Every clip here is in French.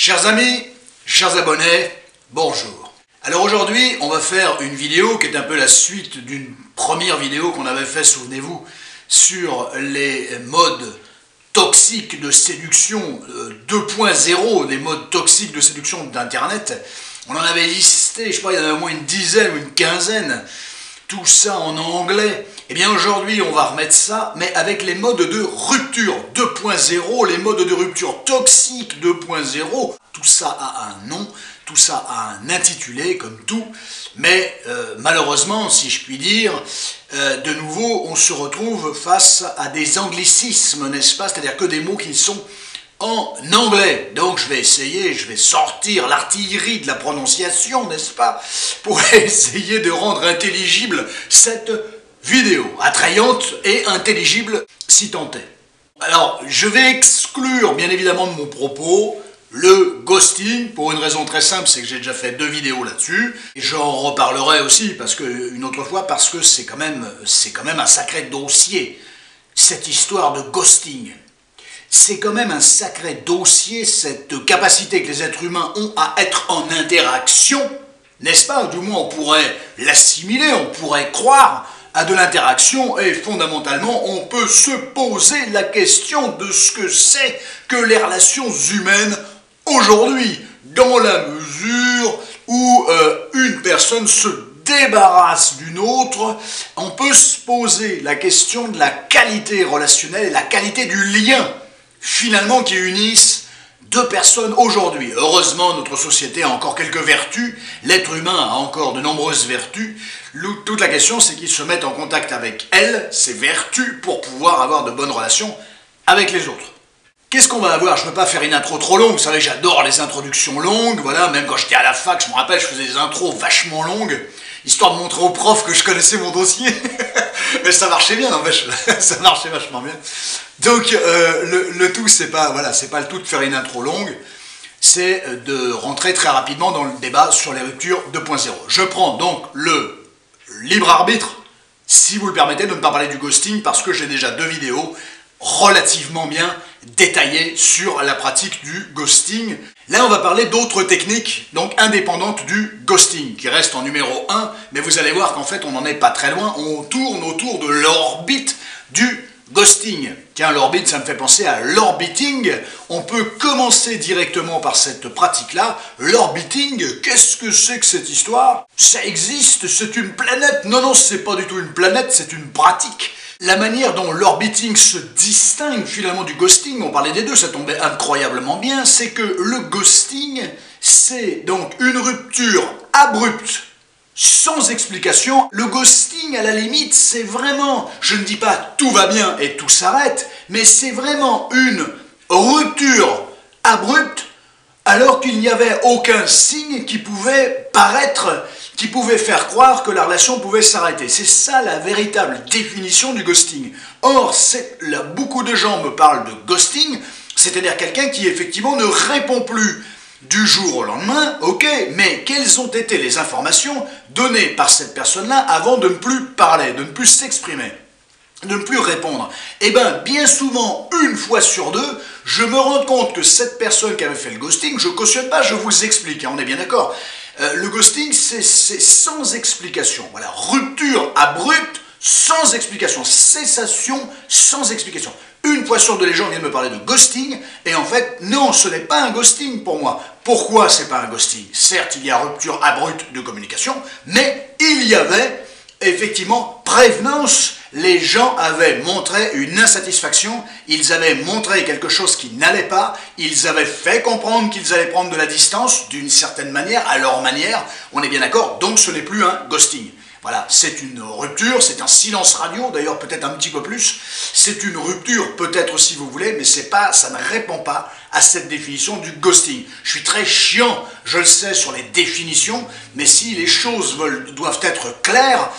Chers amis, chers abonnés, bonjour. Alors aujourd'hui, on va faire une vidéo qui est un peu la suite d'une première vidéo qu'on avait fait, souvenez-vous, sur les modes toxiques de séduction 2.0, les modes toxiques de séduction d'Internet. On en avait listé, je sais pas, il y en avait au moins une dizaine ou une quinzaine, tout ça en anglais. Et bien aujourd'hui, on va remettre ça, mais avec les modes de rupture 2.0, les modes de rupture toxique 2.0. Tout ça a un nom, tout ça a un intitulé, comme tout. Mais malheureusement, si je puis dire, de nouveau, on se retrouve face à des anglicismes, n'est-ce pas? C'est-à-dire que des mots qui sont en anglais. Donc je vais essayer, je vais sortir l'artillerie de la prononciation, n'est-ce pas? Pour essayer de rendre intelligible cette vidéo, attrayante et intelligible si tant est. Alors, je vais exclure bien évidemment de mon propos le ghosting, pour une raison très simple, c'est que j'ai déjà fait 2 vidéos là-dessus, et j'en reparlerai aussi une autre fois, parce que c'est quand même un sacré dossier, cette histoire de ghosting. C'est quand même un sacré dossier, cette capacité que les êtres humains ont à être en interaction, n'est-ce pas? Du moins on pourrait l'assimiler, on pourrait croire à de l'interaction, et fondamentalement on peut se poser la question de ce que c'est que les relations humaines aujourd'hui, dans la mesure où une personne se débarrasse d'une autre. On peut se poser la question de la qualité relationnelle et la qualité du lien finalement qui unissent deux personnes aujourd'hui. Heureusement, notre société a encore quelques vertus, l'être humain a encore de nombreuses vertus. Toute la question, c'est qu'ils se mettent en contact avec elles, ces vertus, pour pouvoir avoir de bonnes relations avec les autres. Qu'est-ce qu'on va avoir? Je ne peux pas faire une intro trop longue, vous savez, j'adore les introductions longues, voilà, même quand j'étais à la fac, je me rappelle, je faisais des intros vachement longues, histoire de montrer aux profs que je connaissais mon dossier. Mais ça marchait bien, n'empêche, ça marchait vachement bien. Donc, le tout, c'est pas le tout de faire une intro longue, c'est de rentrer très rapidement dans le débat sur les ruptures 2.0. Je prends donc le libre arbitre, si vous le permettez, de ne pas parler du ghosting, parce que j'ai déjà 2 vidéos relativement bien détaillées sur la pratique du ghosting. Là, on va parler d'autres techniques, donc indépendantes du ghosting, qui reste en numéro 1, mais vous allez voir qu'en fait, on n'en est pas très loin, on tourne autour de l'orbite du ghosting. Tiens, l'orbite, ça me fait penser à l'orbiting. On peut commencer directement par cette pratique-là. L'orbiting, qu'est-ce que c'est que cette histoire? Ça existe, c'est une planète. Non, c'est pas du tout une planète, c'est une pratique. La manière dont l'orbiting se distingue finalement du ghosting, on parlait des deux, ça tombait incroyablement bien, c'est que le ghosting, c'est donc une rupture abrupte, sans explication. Le ghosting, à la limite, c'est vraiment, je ne dis pas tout va bien et tout s'arrête, mais c'est vraiment une rupture abrupte alors qu'il n'y avait aucun signe qui pouvait paraître, qui pouvait faire croire que la relation pouvait s'arrêter. C'est ça la véritable définition du ghosting. Or, là, beaucoup de gens me parlent de ghosting, c'est-à-dire quelqu'un qui effectivement ne répond plus du jour au lendemain, ok, mais quelles ont été les informations données par cette personne-là avant de ne plus parler, de ne plus s'exprimer, de ne plus répondre? Eh bien souvent, une fois sur 2, je me rends compte que cette personne qui avait fait le ghosting, je cautionne pas, je vous explique, hein, on est bien d'accord. Le ghosting, c'est sans explication. Voilà, rupture abrupte, sans explication, cessation sans explication. Une fois sur 2, les gens viennent me parler de ghosting, et en fait, non, ce n'est pas un ghosting pour moi. Pourquoi c'est pas un ghosting? Certes, il y a rupture abrupte de communication, mais il y avait effectivement prévenance. Les gens avaient montré une insatisfaction, ils avaient montré quelque chose qui n'allait pas, ils avaient fait comprendre qu'ils allaient prendre de la distance d'une certaine manière, à leur manière, on est bien d'accord, donc ce n'est plus un ghosting. Voilà, c'est une rupture, c'est un silence radio, d'ailleurs peut-être un petit peu plus, c'est une rupture peut-être si vous voulez, mais ça ne répond pas à cette définition du ghosting. Je suis très chiant, je le sais, sur les définitions, mais si les choses doivent être claires,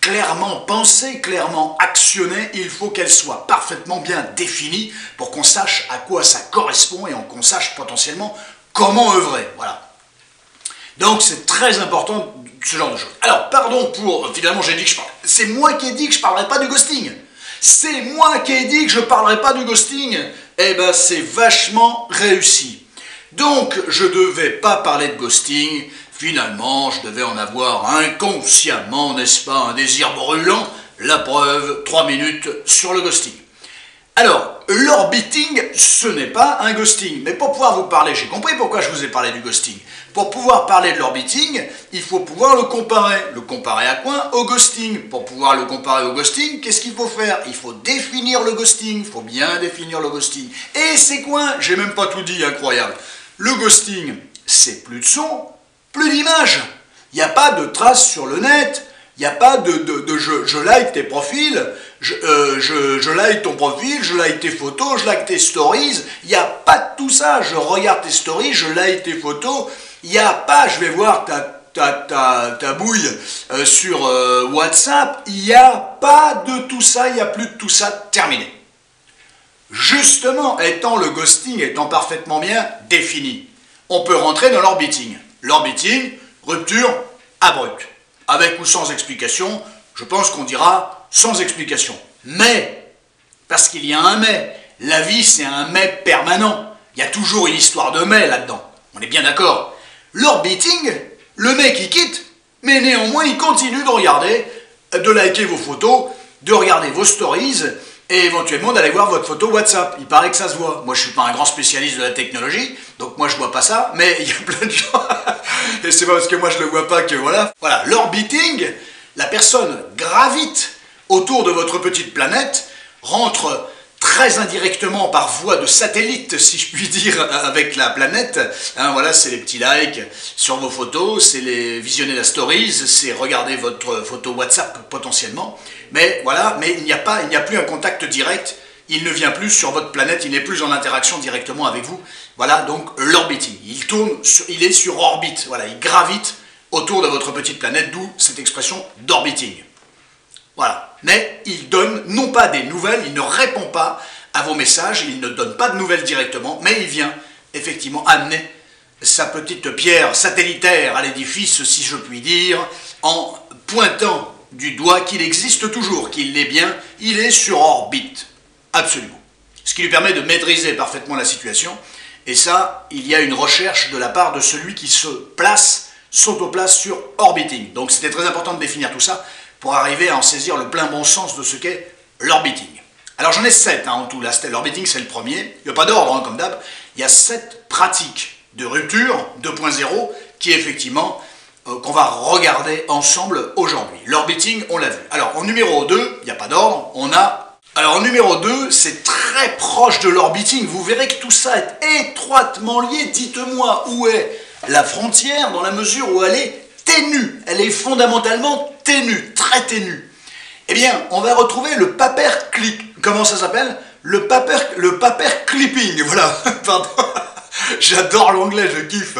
clairement pensées, clairement actionnées, il faut qu'elles soient parfaitement bien définies pour qu'on sache à quoi ça correspond et qu'on sache potentiellement comment œuvrer. Voilà. Donc c'est très important ce genre de choses. Alors, pardon pour, finalement j'ai dit que c'est moi qui ai dit que je ne parlerai pas du ghosting. C'est moi qui ai dit que je ne parlerai pas du ghosting. Eh ben c'est vachement réussi. Donc, je ne devais pas parler de ghosting. Finalement, je devais en avoir inconsciemment, n'est-ce pas, un désir brûlant. La preuve, 3 minutes sur le ghosting. Alors, l'orbiting, ce n'est pas un ghosting. Mais pour pouvoir vous parler, j'ai compris pourquoi je vous ai parlé du ghosting. Pour pouvoir parler de l'orbiting, il faut pouvoir le comparer. Le comparer à quoi? Au ghosting. Pour pouvoir le comparer au ghosting, qu'est-ce qu'il faut faire? Il faut définir le ghosting. Il faut bien définir le ghosting. Et c'est quoi? J'ai même pas tout dit, incroyable. Le ghosting, c'est plus de son, plus d'image. Il n'y a pas de traces sur le net. Il n'y a pas de je like tes profils, je like ton profil, je like tes photos, je like tes stories. Il n'y a pas de tout ça. Je regarde tes stories, je like tes photos. Il n'y a pas, je vais voir ta bouille sur WhatsApp. Il n'y a pas de tout ça, il n'y a plus de tout ça, terminé. Justement, le ghosting étant parfaitement bien défini, on peut rentrer dans l'orbiting. L'orbiting, rupture abrupte. Avec ou sans explication, je pense qu'on dira sans explication. Mais, parce qu'il y a un mais, la vie c'est un mais permanent. Il y a toujours une histoire de mais là-dedans. On est bien d'accord. L'orbiting, le mec il quitte, mais néanmoins il continue de regarder, de liker vos photos, de regarder vos stories, et éventuellement d'aller voir votre photo WhatsApp. Il paraît que ça se voit. Moi je suis pas un grand spécialiste de la technologie, donc moi je vois pas ça, mais il y a plein de gens, et c'est pas parce que moi je le vois pas que voilà. Voilà, l'orbiting, la personne gravite autour de votre petite planète, rentre très indirectement par voie de satellite, si je puis dire, avec la planète. Hein, voilà, c'est les petits likes sur vos photos, c'est les visionner la stories, c'est regarder votre photo WhatsApp potentiellement. Mais voilà, mais il n'y a plus un contact direct. Il ne vient plus sur votre planète, il n'est plus en interaction directement avec vous. Voilà donc l'orbiting. Il est sur orbite. Voilà, il gravite autour de votre petite planète, d'où cette expression d'orbiting. Voilà. Mais il donne non pas des nouvelles, il ne répond pas à vos messages, il ne donne pas de nouvelles directement, mais il vient effectivement amener sa petite pierre satellitaire à l'édifice, si je puis dire, en pointant du doigt qu'il existe toujours, qu'il l'est bien, il est sur orbite. Absolument. Ce qui lui permet de maîtriser parfaitement la situation. Et ça, il y a une recherche de la part de celui qui s'auto-place sur orbiting. Donc c'était très important de définir tout ça pour arriver à en saisir le plein bon sens de ce qu'est l'orbiting. Alors j'en ai 7 en tout. L'orbiting c'est le premier. Il n'y a pas d'ordre comme d'hab. Il y a 7 pratiques de rupture 2.0 qui effectivement qu'on va regarder ensemble aujourd'hui. L'orbiting, on l'a vu. Alors en numéro 2, il n'y a pas d'ordre, on a... Alors en numéro 2, c'est très proche de l'orbiting. Vous verrez que tout ça est étroitement lié. Dites-moi où est la frontière dans la mesure où elle est ténue. Elle est fondamentalement ténue, très ténue. Eh bien, on va retrouver le paperclip. Comment ça s'appelle? Le paperclipping, voilà. Pardon. J'adore l'anglais, je kiffe.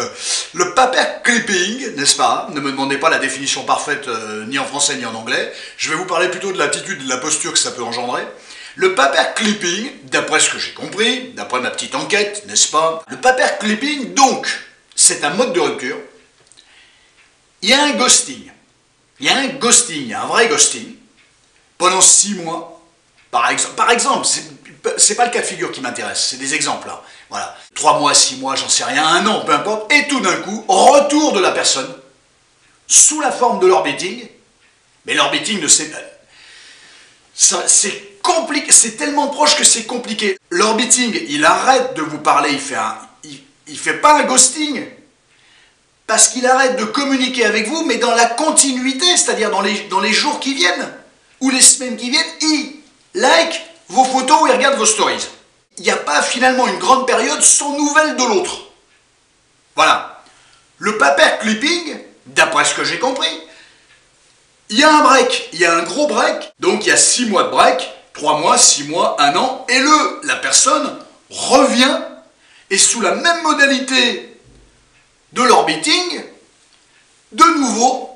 Le paperclipping, n'est-ce pas? Ne me demandez pas la définition parfaite, ni en français ni en anglais. Je vais vous parler plutôt de l'attitude et de la posture que ça peut engendrer. Le paperclipping, d'après ce que j'ai compris, d'après ma petite enquête, n'est-ce pas? Le paperclipping, donc, c'est un mode de rupture. Il y a un ghosting. Il y a un vrai ghosting, pendant 6 mois, par exemple, c'est pas le cas de figure qui m'intéresse, c'est des exemples là. Voilà, 3 mois, 6 mois, j'en sais rien, 1 an, peu importe, et tout d'un coup, retour de la personne, sous la forme de l'orbiting, mais l'orbiting ne sait pas. C'est compliqué, c'est tellement proche que c'est compliqué. L'orbiting, il arrête de vous parler, il fait pas un ghosting, parce qu'il arrête de communiquer avec vous, mais dans la continuité, c'est-à-dire dans les jours qui viennent, ou les semaines qui viennent, il like vos photos ou il regarde vos stories. Il n'y a pas finalement une grande période sans nouvelles de l'autre. Voilà. Le paperclipping, d'après ce que j'ai compris, il y a un break, il y a un gros break, donc il y a 6 mois de break, 3 mois, 6 mois, 1 an, et la personne revient, et sous la même modalité de l'orbiting, de nouveau,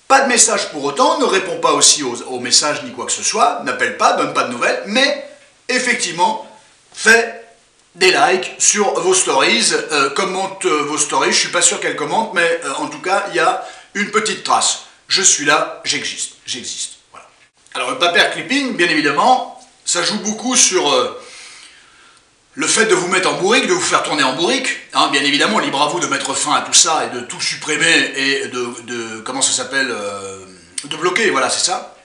pas de message pour autant, ne répond pas aussi aux messages ni quoi que ce soit, n'appelle pas, donne pas de nouvelles, mais effectivement, fait des likes sur vos stories, commente vos stories, je suis pas sûr qu'elle commente, mais en tout cas, il y a une petite trace. Je suis là, j'existe. Voilà. Alors le paperclipping, bien évidemment, ça joue beaucoup sur Le fait de vous mettre en bourrique, de vous faire tourner en bourrique, hein, bien évidemment, libre à vous de mettre fin à tout ça et de tout supprimer et de comment ça s'appelle, de bloquer, voilà, c'est ça.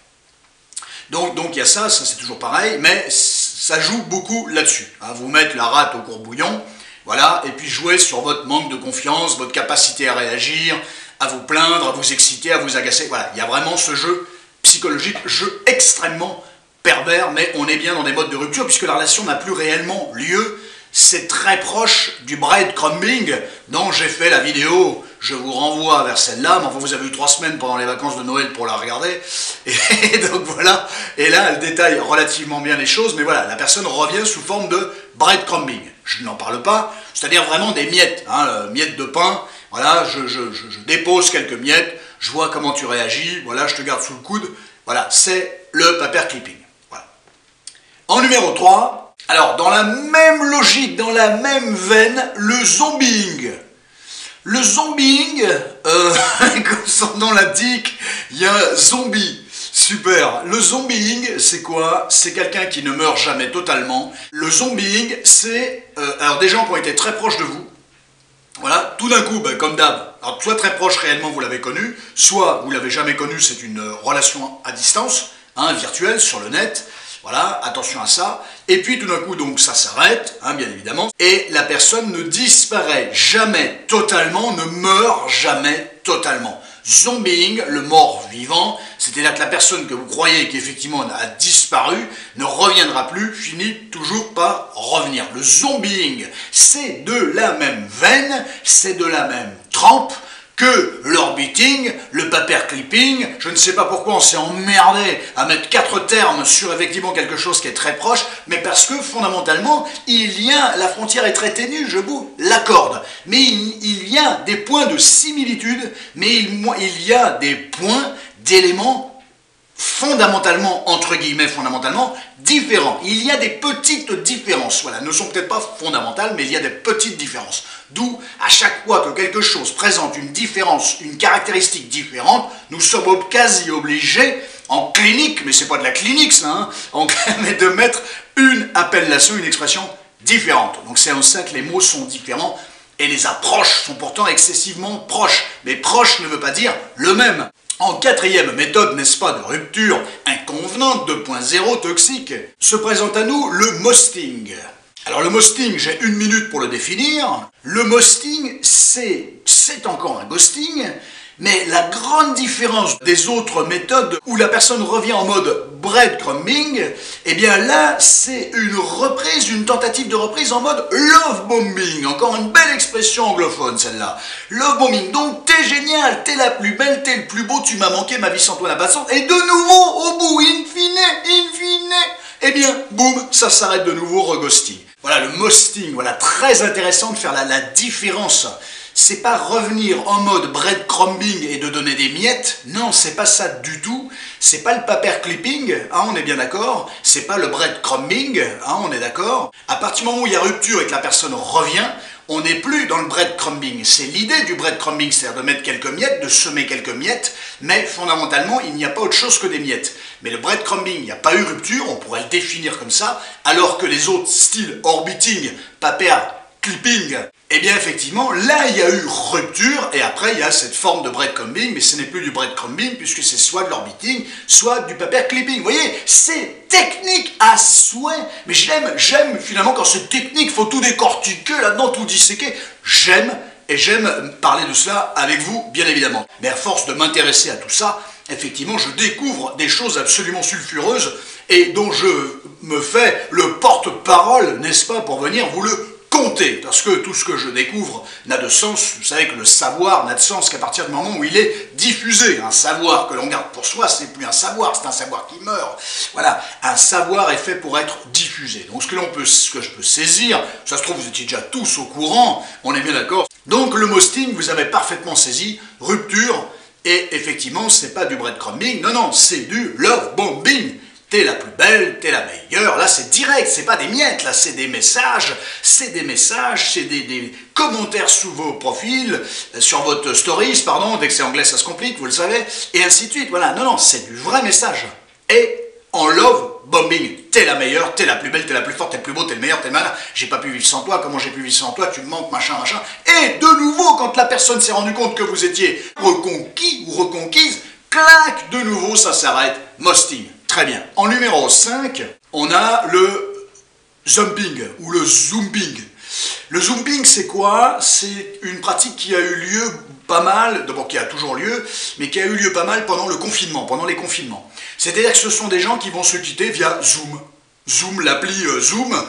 Donc il y a ça c'est toujours pareil, mais ça joue beaucoup là-dessus. Hein, vous mettre la rate au courbouillon, voilà, et puis jouer sur votre manque de confiance, votre capacité à réagir, à vous plaindre, à vous exciter, à vous agacer. Voilà, il y a vraiment ce jeu psychologique, jeu extrêmement pervers, mais on est bien dans des modes de rupture puisque la relation n'a plus réellement lieu. C'est très proche du breadcrumbing dont j'ai fait la vidéo. Je vous renvoie vers celle-là, mais enfin vous avez eu 3 semaines pendant les vacances de Noël pour la regarder. Et donc voilà, et là elle détaille relativement bien les choses, mais voilà, la personne revient sous forme de breadcrumbing. Je n'en parle pas, c'est-à-dire vraiment des miettes, hein, miettes de pain. Voilà, je dépose quelques miettes, je vois comment tu réagis, voilà, je te garde sous le coude. Voilà, c'est le paperclipping. Voilà. En numéro 3, alors dans la même logique, dans la même veine, le zombieing. Le zombieing, comme son nom l'indique, il y a un zombie. Super. Le zombieing, c'est quoi? C'est quelqu'un qui ne meurt jamais totalement. Le zombieing, c'est alors des gens qui ont été très proches de vous. Voilà, tout d'un coup, ben, comme d'hab, soit très proche réellement, vous l'avez connu, soit vous l'avez jamais connu, c'est une relation à distance, hein, virtuelle, sur le net. Voilà, attention à ça. Et puis tout d'un coup, donc ça s'arrête, hein, bien évidemment, et la personne ne disparaît jamais totalement, ne meurt jamais totalement. Zombieing, le mort-vivant, c'est-à-dire que la personne que vous croyez qui effectivement a disparu ne reviendra plus, finit toujours par revenir. Le zombieing, c'est de la même veine, c'est de la même trempe que l'orbiting, le paperclipping. Je ne sais pas pourquoi on s'est emmerdé à mettre 4 termes sur effectivement quelque chose qui est très proche, mais parce que fondamentalement, la frontière est très ténue, je vous l'accorde. Mais il y a des points de similitude, mais il y a des points d'éléments fondamentalement, entre guillemets fondamentalement, différents. Il y a des petites différences, voilà, ne sont peut-être pas fondamentales, mais il y a des petites différences. D'où, à chaque fois que quelque chose présente une différence, une caractéristique différente, nous sommes quasi obligés, en clinique, mais c'est pas de la clinique ça, hein, mais de mettre une appellation, une expression différente. Donc c'est en ça que les mots sont différents, et les approches sont pourtant excessivement proches. Mais proche ne veut pas dire le même. En 4e méthode, n'est-ce pas, de rupture inconvenante 2.0 toxique, se présente à nous le mosting. Alors le mosting, j'ai 1 minute pour le définir. Le mosting, c'est encore un ghosting, mais la grande différence des autres méthodes où la personne revient en mode breadcrumbing, eh bien là, c'est une tentative de reprise en mode love bombing. Encore une belle expression anglophone, celle-là. Love bombing. Donc, t'es génial, t'es la plus belle, t'es le plus beau, tu m'as manqué, ma vie sans toi n'a pas de sens. Et de nouveau, au bout, in fine, eh bien, boum, ça s'arrête de nouveau, reghosting. Voilà, le mosting, voilà, très intéressant de faire la différence. C'est pas revenir en mode breadcrumbing et de donner des miettes, non, c'est pas ça du tout. C'est pas le paperclipping, hein, on est bien d'accord. C'est pas le breadcrumbing, hein, on est d'accord. À partir du moment où il y a rupture et que la personne revient, on n'est plus dans le breadcrumbing. C'est l'idée du breadcrumbing, c'est-à-dire de mettre quelques miettes, de semer quelques miettes, mais fondamentalement, il n'y a pas autre chose que des miettes. Mais le breadcrumbing, il n'y a pas eu rupture, on pourrait le définir comme ça, alors que les autres styles orbiting, paperclipping, eh bien effectivement, là il y a eu rupture, et après il y a cette forme de breadcrumbing, mais ce n'est plus du breadcrumbing, puisque c'est soit de l'orbiting, soit du paperclipping. Vous voyez, c'est technique à souhait, mais j'aime finalement quand c'est technique, il faut tout décortiquer là-dedans, tout disséquer. J'aime parler de cela avec vous, bien évidemment. Mais à force de m'intéresser à tout ça, effectivement, je découvre des choses absolument sulfureuses, et dont je me fais le porte-parole, n'est-ce pas, pour venir vous le compter, parce que tout ce que je découvre n'a de sens. Vous savez que le savoir n'a de sens qu'à partir du moment où il est diffusé. Un savoir que l'on garde pour soi, c'est plus un savoir, c'est un savoir qui meurt. Voilà, un savoir est fait pour être diffusé. Donc ce que je peux saisir, ça se trouve vous étiez déjà tous au courant, on est bien d'accord. Donc le mosting, vous avez parfaitement saisi, rupture, et effectivement c'est pas du breadcrumbing, non, c'est du love bombing. T'es la plus belle, t'es la meilleure, là c'est direct, c'est pas des miettes, là c'est des messages, c'est des commentaires sous vos profils, sur votre stories, pardon, dès que c'est anglais ça se complique, vous le savez, et ainsi de suite, voilà, non, c'est du vrai message, et en love bombing. t'es la meilleure, t'es la plus belle, t'es la plus forte, t'es le plus beau, t'es le meilleur, t'es le malin, j'ai pas pu vivre sans toi, comment j'ai pu vivre sans toi, tu me manques, machin, machin. Et de nouveau, quand la personne s'est rendue compte que vous étiez reconquis ou reconquise, clac, de nouveau, ça s'arrête, mosting. Très bien. En numéro 5, on a le zumping ou le zooming. Le zooming, c'est quoi? C'est une pratique qui a eu lieu pas mal, d'abord qui a toujours lieu, mais qui a eu lieu pas mal pendant le confinement, pendant les confinements. C'est-à-dire que ce sont des gens qui vont se quitter via Zoom. Zoom, l'appli Zoom.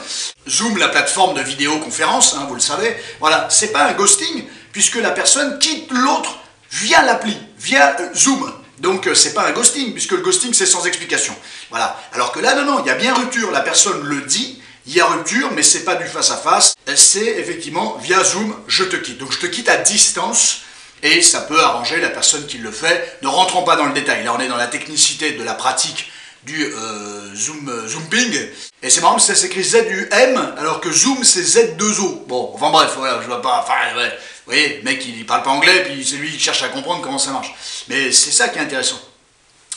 Zoom, la plateforme de vidéoconférence, hein, vous le savez. Voilà, c'est pas un ghosting, puisque la personne quitte l'autre via l'appli, via Zoom. Donc c'est pas un ghosting, puisque le ghosting c'est sans explication. Voilà. Alors que là, non, il y a bien rupture, la personne le dit, il y a rupture, mais c'est pas du face à face, c'est effectivement via Zoom, je te quitte. Donc je te quitte à distance, et ça peut arranger la personne qui le fait. Ne rentrons pas dans le détail, là on est dans la technicité de la pratique du zooming, et c'est marrant parce que ça s'écrit Z-U-M, alors que Zoom c'est Z-2-O. Bon, enfin bref, voilà, je vois pas, enfin, ouais, vous voyez, le mec il parle pas anglais, puis c'est lui qui cherche à comprendre comment ça marche. Mais c'est ça qui est intéressant.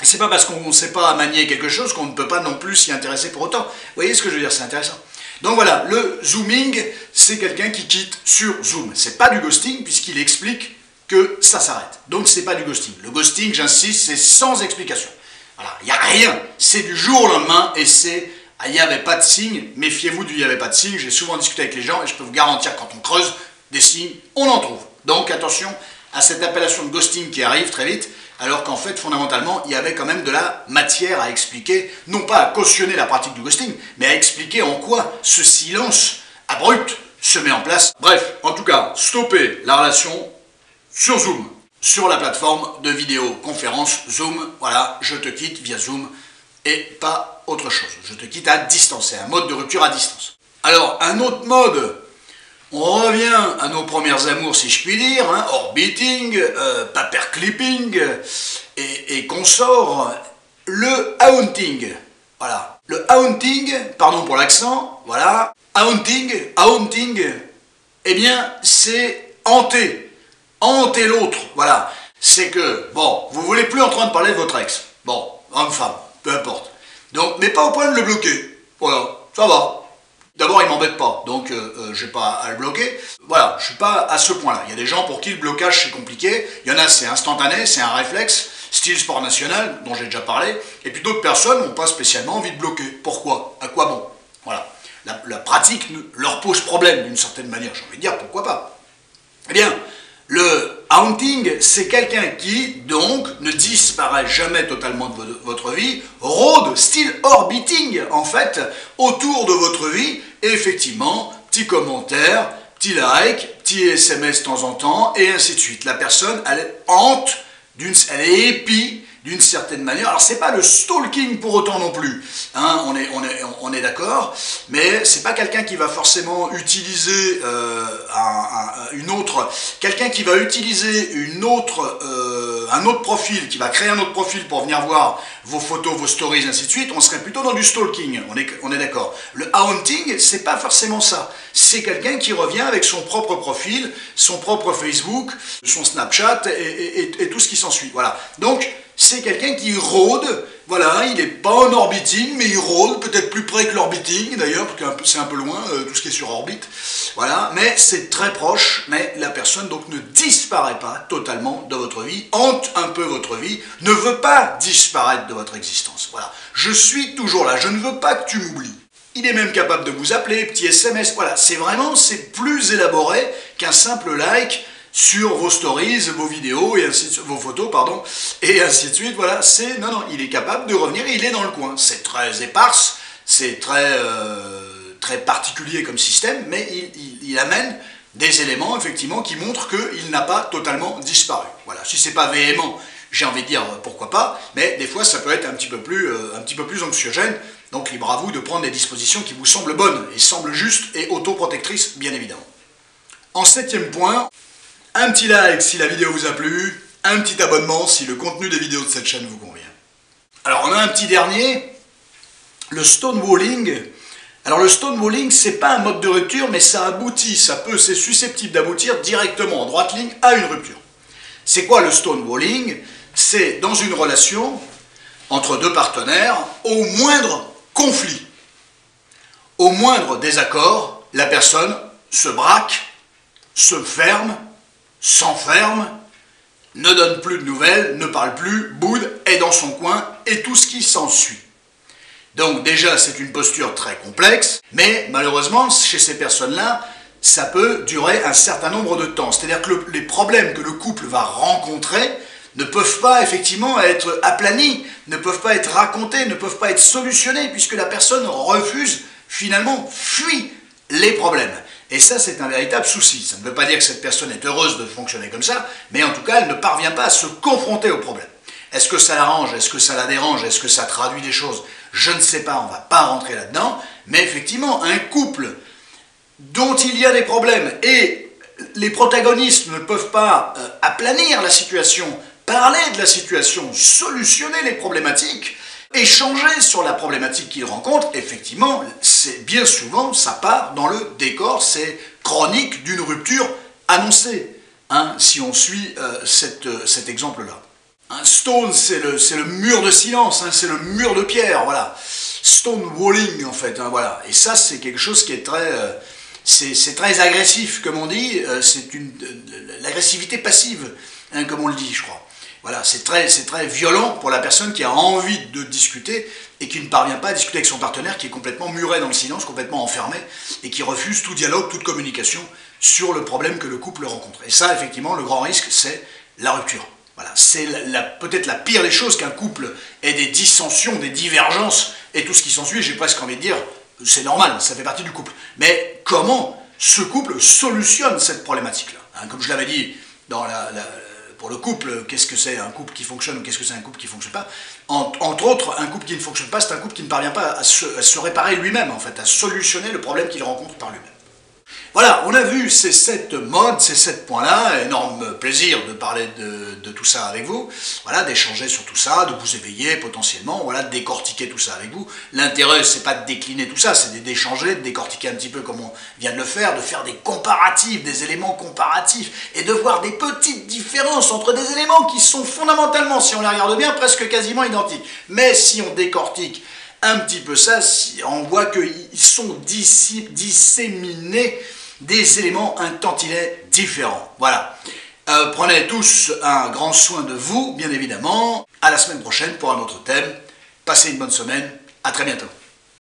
Et c'est pas parce qu'on ne sait pas manier quelque chose qu'on ne peut pas non plus s'y intéresser pour autant. Vous voyez ce que je veux dire, c'est intéressant. Donc voilà, le zooming, c'est quelqu'un qui quitte sur Zoom. C'est pas du ghosting, puisqu'il explique que ça s'arrête. Donc c'est pas du ghosting. Le ghosting, j'insiste, c'est sans explication. Voilà, il n'y a rien. C'est du jour au lendemain, et c'est il n'y avait pas de signe. Méfiez-vous du il n'y avait pas de signe. J'ai souvent discuté avec les gens, et je peux vous garantir, quand on creuse des signes, on en trouve. Donc attention à cette appellation de ghosting qui arrive très vite, alors qu'en fait, fondamentalement, il y avait quand même de la matière à expliquer, non pas à cautionner la pratique du ghosting, mais à expliquer en quoi ce silence abrupt se met en place. Bref, en tout cas, stopper la relation sur Zoom, sur la plateforme de vidéoconférence Zoom. Voilà, je te quitte via Zoom et pas autre chose. Je te quitte à distance, c'est un mode de rupture à distance. Alors, un autre mode, on revient à nos premières amours, si je puis dire, hein, orbiting, paperclipping et consorts, le haunting. Voilà. Le haunting, pardon pour l'accent, voilà. Haunting, eh bien, c'est hanter. Hanter l'autre, voilà. C'est que, bon, vous voulez plus en train de parler de votre ex. Bon, homme-femme, peu importe. Donc, mais pas au point de le bloquer. Voilà, ça va. D'abord, il m'embête pas, donc j'ai pas à le bloquer. Voilà, je suis pas à ce point-là. Il y a des gens pour qui le blocage c'est compliqué. Il y en a, c'est instantané, c'est un réflexe, style sport national, dont j'ai déjà parlé. Et puis d'autres personnes n'ont pas spécialement envie de bloquer. Pourquoi? À quoi bon? Voilà. La pratique leur pose problème d'une certaine manière. J'ai envie de dire, pourquoi pas? Eh bien, le haunting, c'est quelqu'un qui, donc, ne disparaît jamais totalement de votre vie, rôde, style orbiting, en fait, autour de votre vie, et effectivement, petit commentaire, petit like, petit SMS de temps en temps, et ainsi de suite. La personne, elle hante, elle est épie, d'une certaine manière. Alors c'est pas le stalking pour autant non plus, hein, on est d'accord, mais c'est pas quelqu'un qui va forcément utiliser quelqu'un qui va utiliser un autre profil, qui va créer un autre profil pour venir voir vos photos, vos stories, ainsi de suite. On serait plutôt dans du stalking, on est d'accord. Le haunting, c'est pas forcément ça. C'est quelqu'un qui revient avec son propre profil, son propre Facebook, son Snapchat et tout ce qui s'ensuit. Voilà. Donc, c'est quelqu'un qui rôde, voilà, il n'est pas en orbiting, mais il rôde, peut-être plus près que l'orbiting d'ailleurs, parce que c'est un peu loin, tout ce qui est sur orbite, voilà, mais c'est très proche, mais la personne donc ne disparaît pas totalement de votre vie, hante un peu votre vie, ne veut pas disparaître de votre existence, voilà. Je suis toujours là, je ne veux pas que tu m'oublies. Il est même capable de vous appeler, petit SMS, voilà, c'est plus élaboré qu'un simple like sur vos stories, vos vidéos, et ainsi de suite, vos photos, pardon, et ainsi de suite, voilà, non, il est capable de revenir, il est dans le coin. C'est très éparse, c'est très particulier comme système, mais il amène des éléments, effectivement, qui montrent qu'il n'a pas totalement disparu. Voilà, si c'est pas véhément, j'ai envie de dire pourquoi pas, mais des fois ça peut être un petit peu plus anxiogène, donc libre à vous de prendre des dispositions qui vous semblent bonnes, et semblent justes et autoprotectrices, bien évidemment. En 7e point, un petit like si la vidéo vous a plu, un petit abonnement si le contenu des vidéos de cette chaîne vous convient. Alors on a un petit dernier, le stonewalling. Alors le stonewalling, c'est pas un mode de rupture, mais ça aboutit, c'est susceptible d'aboutir directement en droite ligne à une rupture. C'est quoi le stonewalling? C'est dans une relation entre deux partenaires, au moindre conflit. Au moindre désaccord, la personne se braque, se ferme, s'enferme, ne donne plus de nouvelles, ne parle plus, boude, est dans son coin et tout ce qui s'ensuit. Donc déjà, c'est une posture très complexe, mais malheureusement, chez ces personnes-là, ça peut durer un certain nombre de temps. C'est-à-dire que les problèmes que le couple va rencontrer ne peuvent pas effectivement être aplanis, ne peuvent pas être racontés, ne peuvent pas être solutionnés, puisque la personne refuse, finalement, fuit les problèmes. Et ça, c'est un véritable souci. Ça ne veut pas dire que cette personne est heureuse de fonctionner comme ça, mais en tout cas, elle ne parvient pas à se confronter au problème. Est-ce que ça l'arrange? Est-ce que ça la dérange? Est-ce que ça traduit des choses? Je ne sais pas, on ne va pas rentrer là-dedans. Mais effectivement, un couple dont il y a des problèmes et les protagonistes ne peuvent pas aplanir la situation, parler de la situation, solutionner les problématiques, échanger sur la problématique qu'ils rencontrent, effectivement, c'est bien souvent, ça part dans le décor, c'est chronique d'une rupture annoncée, hein, si on suit cet exemple-là. Un stone, c'est le mur de silence, hein, c'est le mur de pierre, voilà. Stone walling, en fait, hein, voilà. Et ça, c'est quelque chose qui est très... c'est très agressif, comme on dit, c'est l'agressivité passive, hein, comme on le dit, je crois. Voilà, c'est très violent pour la personne qui a envie de discuter et qui ne parvient pas à discuter avec son partenaire, qui est complètement muré dans le silence, complètement enfermé, et qui refuse tout dialogue, toute communication sur le problème que le couple rencontre. Et ça, effectivement, le grand risque, c'est la rupture. Voilà, c'est peut-être la pire des choses qu'un couple ait des dissensions, des divergences, et tout ce qui s'ensuit, j'ai presque envie de dire, c'est normal, ça fait partie du couple. Mais comment ce couple solutionne cette problématique-là, hein, comme je l'avais dit dans pour le couple, qu'est-ce que c'est un couple qui fonctionne ou qu'est-ce que c'est un couple qui ne fonctionne pas? Entre autres, un couple qui ne fonctionne pas, c'est un couple qui ne parvient pas à se réparer lui-même, en fait, à solutionner le problème qu'il rencontre par lui-même. Voilà, on a vu ces 7 modes, ces 7 points-là, énorme plaisir de parler de tout ça avec vous, voilà, d'échanger sur tout ça, de vous éveiller potentiellement, voilà, de décortiquer tout ça avec vous. L'intérêt, c'est pas de décliner tout ça, c'est d'échanger, de décortiquer un petit peu comme on vient de le faire, de faire des comparatifs, des éléments comparatifs, et de voir des petites différences entre des éléments qui sont fondamentalement, si on les regarde bien, presque quasiment identiques. Mais si on décortique un petit peu ça, on voit qu'ils sont disséminés des éléments un tantinet différents. Voilà. Prenez tous un grand soin de vous, bien évidemment. À la semaine prochaine pour un autre thème. Passez une bonne semaine. À très bientôt.